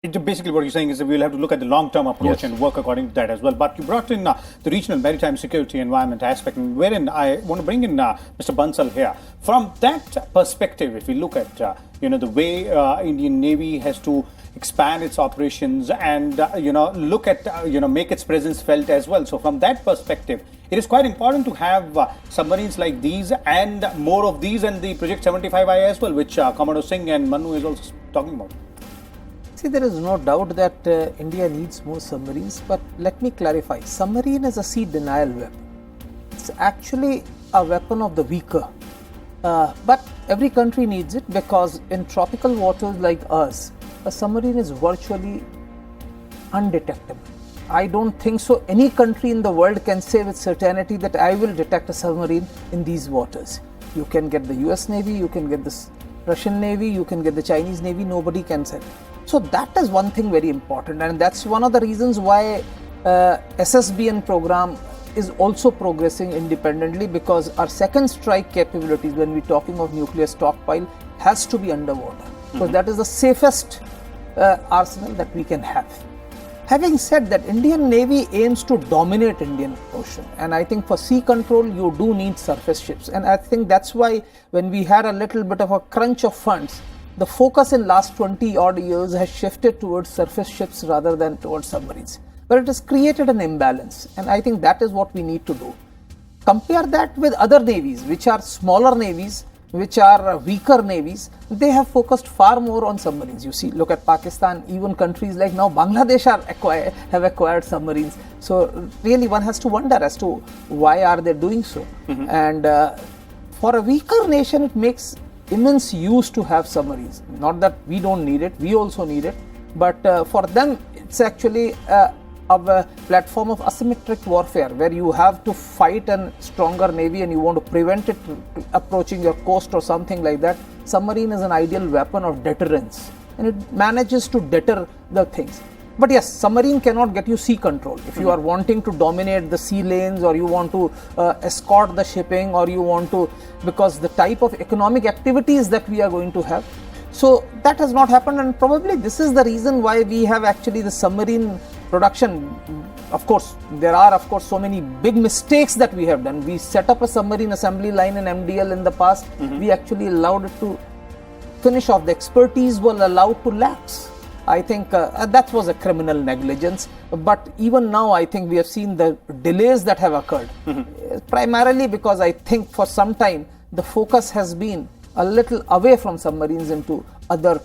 Basically, what you're saying is that we'll have to look at the long-term approach and work according to that as well. But you brought in the regional maritime security environment aspect, and wherein I want to bring in Mr. Bansal here. From that perspective, if we look at the way Indian Navy has to expand its operations and look at make its presence felt as well. So from that perspective, it is quite important to have submarines like these and more of these, and the Project 75I as well, which Commodore Singh and Manu is also talking about. See, there is no doubt that India needs more submarines, but let me clarify. Submarine is a sea denial weapon. It's actually a weapon of the weaker. But every country needs it because in tropical waters like us, a submarine is virtually undetectable. I don't think so. Any country in the world can say with certainty that I will detect a submarine in these waters. You can get the US Navy, you can get the Russian Navy, you can get the Chinese Navy, nobody can say. So that is one thing very important, and that's one of the reasons why SSBN program is also progressing independently, because our second strike capabilities, when we're talking of nuclear stockpile, has to be underwater, because that is the safest arsenal that we can have. Having said that, Indian Navy aims to dominate Indian Ocean, and I think for sea control you do need surface ships, and I think that's why when we had a little bit of a crunch of funds, the focus in last 20 odd years has shifted towards surface ships rather than towards submarines. But it has created an imbalance, and I think that is what we need to do. Compare that with other navies, which are smaller navies, which are weaker navies. They have focused far more on submarines. You see, look at Pakistan, even countries like now Bangladesh have acquired submarines. So really one has to wonder as to why are they doing so. And for a weaker nation, it makes immense use to have submarines. Not that we don't need it, we also need it, but for them it's actually a platform of asymmetric warfare, where you have to fight a stronger navy and you want to prevent it approaching your coast or something like that. Submarine is an ideal weapon of deterrence, and it manages to deter the things. But yes, submarine cannot get you sea control. If you are wanting to dominate the sea lanes, or you want to escort the shipping, or you want to, because the type of economic activities that we are going to have. So that has not happened, and probably this is the reason why we have actually the submarine production. Of course, there are so many big mistakes that we have done. We set up a submarine assembly line in MDL in the past. We actually allowed it to finish off. The expertise was allowed to lapse. I think that was a criminal negligence. But even now, I think we have seen the delays that have occurred. Primarily because I think for some time, the focus has been a little away from submarines into other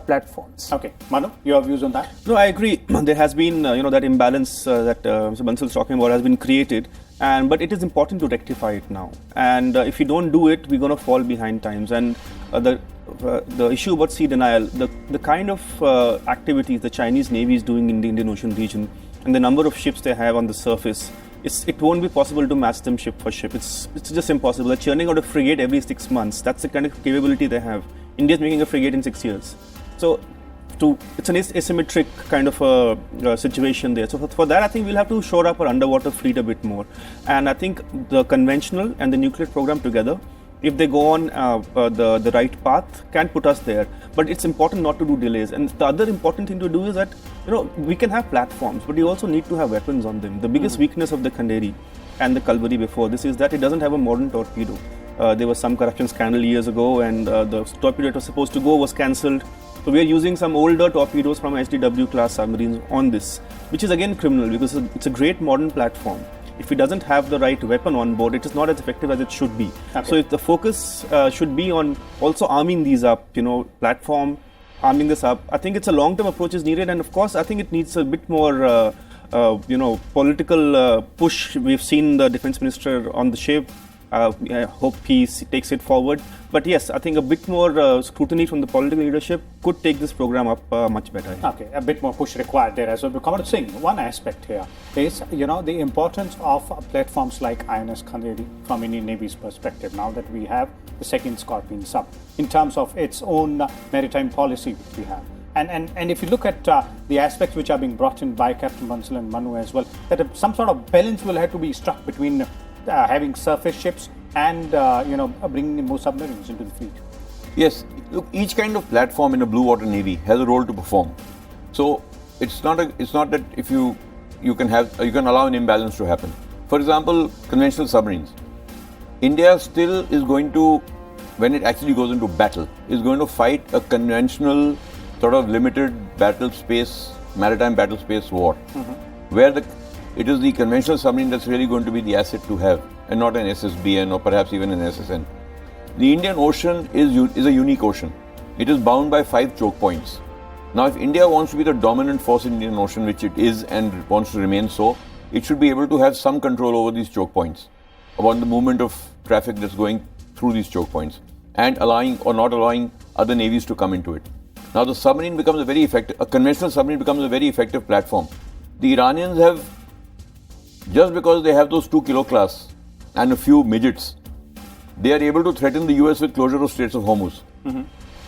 platforms. Okay, Manu, your views on that? No, I agree. There has been, that imbalance that Mr. Bansal is talking about has been created, but it is important to rectify it now. And if we don't do it, we're going to fall behind times. And the issue about sea denial, the kind of activities the Chinese Navy is doing in the Indian Ocean region, and the number of ships they have on the surface, it won't be possible to match them ship for ship. It's just impossible. They're churning out a frigate every 6 months. That's the kind of capability they have. India's making a frigate in 6 years. So it's an asymmetric kind of a situation there. So for that, I think we'll have to shore up our underwater fleet a bit more. And I think the conventional and the nuclear program together, if they go on the right path, can put us there. But it's important not to do delays. And the other important thing to do is that, we can have platforms, but you also need to have weapons on them. The biggest weakness of the Khanderi and the Kaldari before this is that it doesn't have a modern torpedo. There was some corruption scandal years ago, and the torpedo that was supposed to go was cancelled. So we are using some older torpedoes from HDW class submarines on this, which is again criminal because it's a great modern platform. If it doesn't have the right weapon on board, it is not as effective as it should be. Okay. So if the focus should be on also arming these up, platform, arming this up. I think it's a long-term approach is needed, and of course, I think it needs a bit more, political push. We've seen the defense minister on the ship. I hope he takes it forward. But yes, I think a bit more scrutiny from the political leadership could take this program up much better. Okay, a bit more push required there as well. But Commodore Singh, one aspect here is, the importance of platforms like INS Khanderi from Indian Navy's perspective, now that we have the second Scorpion sub, in terms of its own maritime policy which we have. And if you look at the aspects which are being brought in by Captain Bansal and Manu as well, that some sort of balance will have to be struck between having surface ships and bringing in more submarines into the fleet. Yes, look, each kind of platform in a blue water navy has a role to perform. So it's not that if you can allow an imbalance to happen. For example, conventional submarines. India still is going to, when it actually goes into battle, is going to fight a conventional sort of limited battle space, maritime battle space war, where it is the conventional submarine that's really going to be the asset to have, and not an SSBN or perhaps even an SSN. The Indian Ocean is a unique ocean. It is bound by 5 choke points. Now, if India wants to be the dominant force in the Indian Ocean, which it is and wants to remain so, it should be able to have some control over these choke points, about the movement of traffic that's going through these choke points, and allowing or not allowing other navies to come into it. Now, the submarine becomes a conventional submarine becomes a very effective platform. The Iranians have, just because they have those 2 kilo class and a few midgets, they are able to threaten the US with closure of Straits of Hormuz.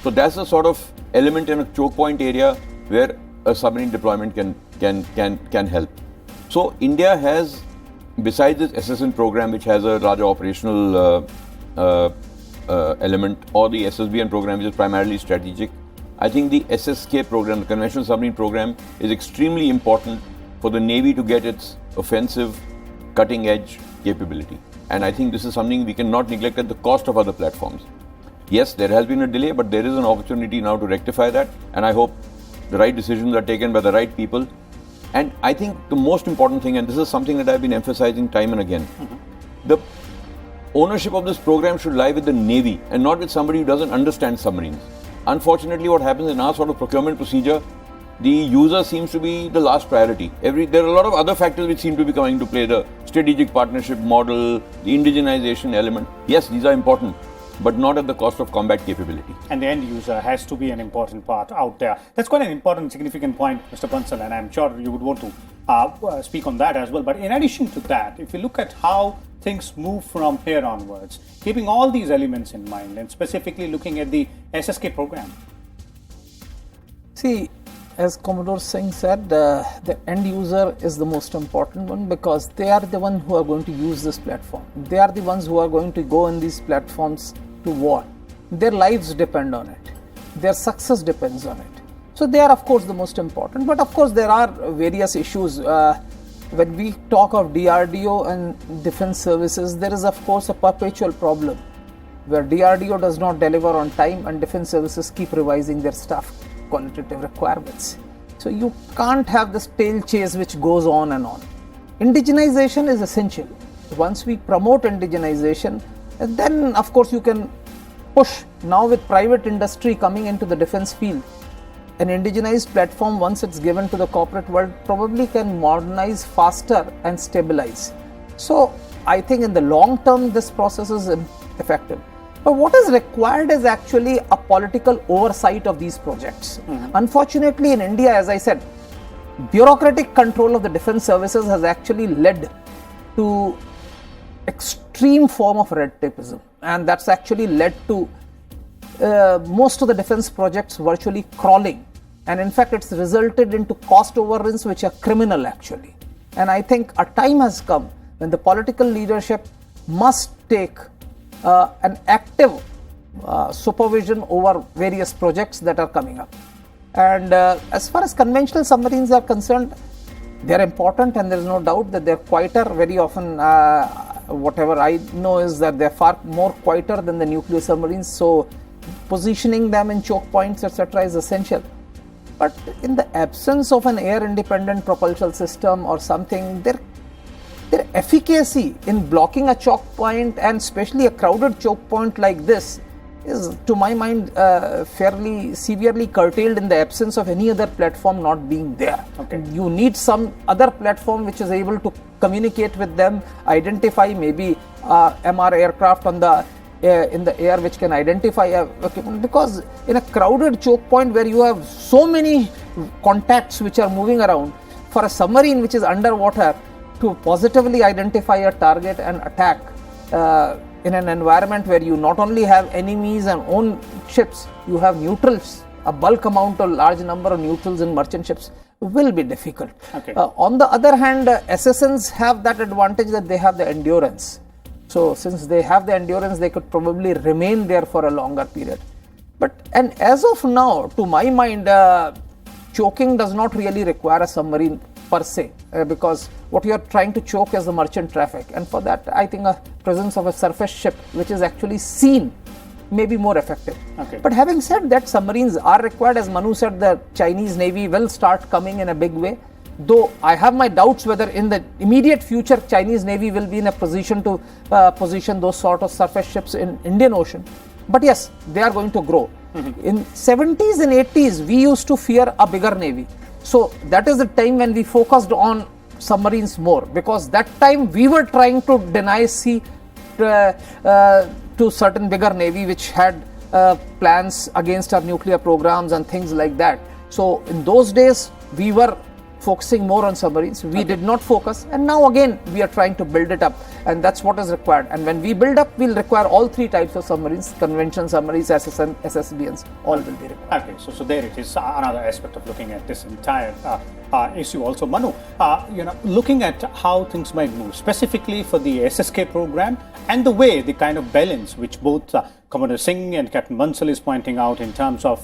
So that's the sort of element in a choke point area where a submarine deployment can help. So India has, besides this SSN program, which has a larger operational element, or the SSBN program, which is primarily strategic, I think the SSK program, the conventional submarine program, is extremely important for the Navy to get its offensive, cutting-edge capability. And I think this is something we cannot neglect at the cost of other platforms. Yes, there has been a delay, but there is an opportunity now to rectify that. And I hope the right decisions are taken by the right people. And I think the most important thing, and this is something that I've been emphasizing time and again, the ownership of this program should lie with the Navy and not with somebody who doesn't understand submarines. Unfortunately, what happens in our sort of procurement procedure, the user seems to be the last priority. There are a lot of other factors which seem to be coming into play, the strategic partnership model, the indigenization element. Yes, these are important, but not at the cost of combat capability. And the end user has to be an important part out there. That's quite an important, significant point, Mr. Bansal, and I'm sure you would want to speak on that as well. But in addition to that, if you look at how things move from here onwards, keeping all these elements in mind, and specifically looking at the SSK program. See, as Commodore Singh said, the end user is the most important one, because they are the ones who are going to use this platform. They are the ones who are going to go in these platforms to war. Their lives depend on it. Their success depends on it. So they are, of course, the most important. But of course, there are various issues. When we talk of DRDO and defense services, there is, of course, a perpetual problem where DRDO does not deliver on time and defense services keep revising their staff qualitative requirements. So you can't have this tail chase which goes on and on. Indigenization is essential. Once we promote indigenization, then of course you can push. Now with private industry coming into the defense field, an indigenized platform, once it's given to the corporate world, probably can modernize faster and stabilize. So I think in the long term this process is effective. But what is required is actually a political oversight of these projects. Unfortunately, in India, as I said, bureaucratic control of the defense services has actually led to extreme form of red tapeism, and that's actually led to most of the defense projects virtually crawling, and in fact it's resulted into cost overruns which are criminal actually. And I think a time has come when the political leadership must take an active supervision over various projects that are coming up. And as far as conventional submarines are concerned, they are important, and there is no doubt that they are quieter. Very often, whatever I know is that they are far more quieter than the nuclear submarines. So positioning them in choke points, etc., is essential. But in the absence of an air-independent propulsion system or something, their efficacy in blocking a choke point, and especially a crowded choke point like this, is, to my mind, fairly severely curtailed in the absence of any other platform not being there. Okay. You need some other platform which is able to communicate with them, identify maybe MR aircraft on the in the air which can identify because in a crowded choke point where you have so many contacts which are moving around, for a submarine which is underwater to positively identify a target and attack in an environment where you not only have enemies and own ships, you have neutrals, a bulk amount or large number of neutrals in merchant ships, will be difficult. Okay. On the other hand, SSNs have that advantage that they have the endurance. So since they have the endurance, they could probably remain there for a longer period. And as of now, to my mind, choking does not really require a submarine per se, because what you are trying to choke is the merchant traffic, and for that I think a presence of a surface ship which is actually seen may be more effective. Okay. But having said that, submarines are required. As Manu said, the Chinese Navy will start coming in a big way, though I have my doubts whether in the immediate future Chinese Navy will be in a position to position those sort of surface ships in Indian Ocean. But yes, they are going to grow. In 70s and 80s, we used to fear a bigger navy. So that is the time when we focused on submarines more, because that time we were trying to deny sea to certain bigger navy which had plans against our nuclear programs and things like that. So in those days, we were focusing more on submarines. We did not focus, and now again we are trying to build it up, and that's what is required. And when we build up, we'll require all three types of submarines: conventional submarines, SSN, SSBNs, all will be required. Okay, so there it is, another aspect of looking at this entire issue also. Manu, looking at how things might move, specifically for the SSK program and the way, the kind of balance which both Commander Singh and Captain Bansal is pointing out in terms of,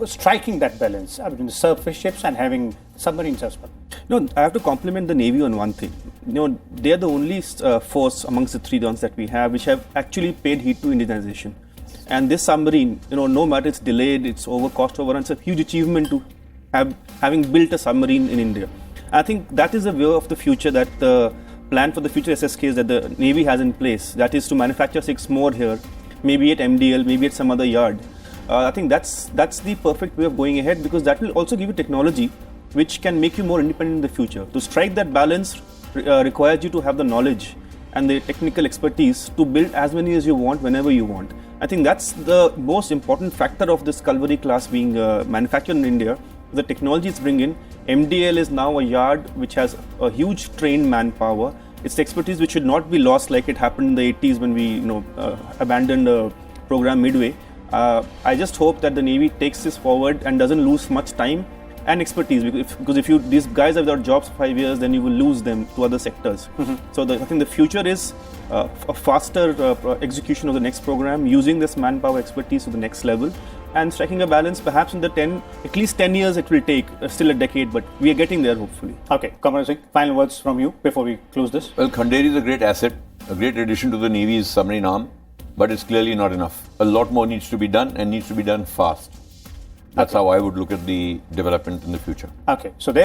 striking that balance between the surface ships and having submarines as well. I have to compliment the Navy on one thing. They are the only force amongst the three ones that we have which have actually paid heed to indigenization. And this submarine, no matter it's delayed, it's cost overrun, it's a huge achievement to having built a submarine in India. I think that is the way of the future, that the plan for the future SSKs that the Navy has in place, that is to manufacture 6 more here, maybe at MDL, maybe at some other yard. I think that's the perfect way of going ahead, because that will also give you technology which can make you more independent in the future. To strike that balance requires you to have the knowledge and the technical expertise to build as many as you want whenever you want. I think that's the most important factor of this Khanderi class being manufactured in India. The technology it's bringing in. MDL is now a yard which has a huge trained manpower. It's expertise which should not be lost like it happened in the 80s when we abandoned the program midway. I just hope that the Navy takes this forward and doesn't lose much time and expertise, because if these guys have their jobs for 5 years, then you will lose them to other sectors. So I think the future is a faster execution of the next program, using this manpower expertise to the next level, and striking a balance. Perhaps in at least 10 years it will take, still a decade, but we are getting there hopefully. Okay, Commander Singh, final words from you before we close this. Well, Khanderi is a great asset, a great addition to the Navy's submarine arm, but it's clearly not enough. A lot more needs to be done, and needs to be done fast. That's how I would look at the development in the future. Okay, so there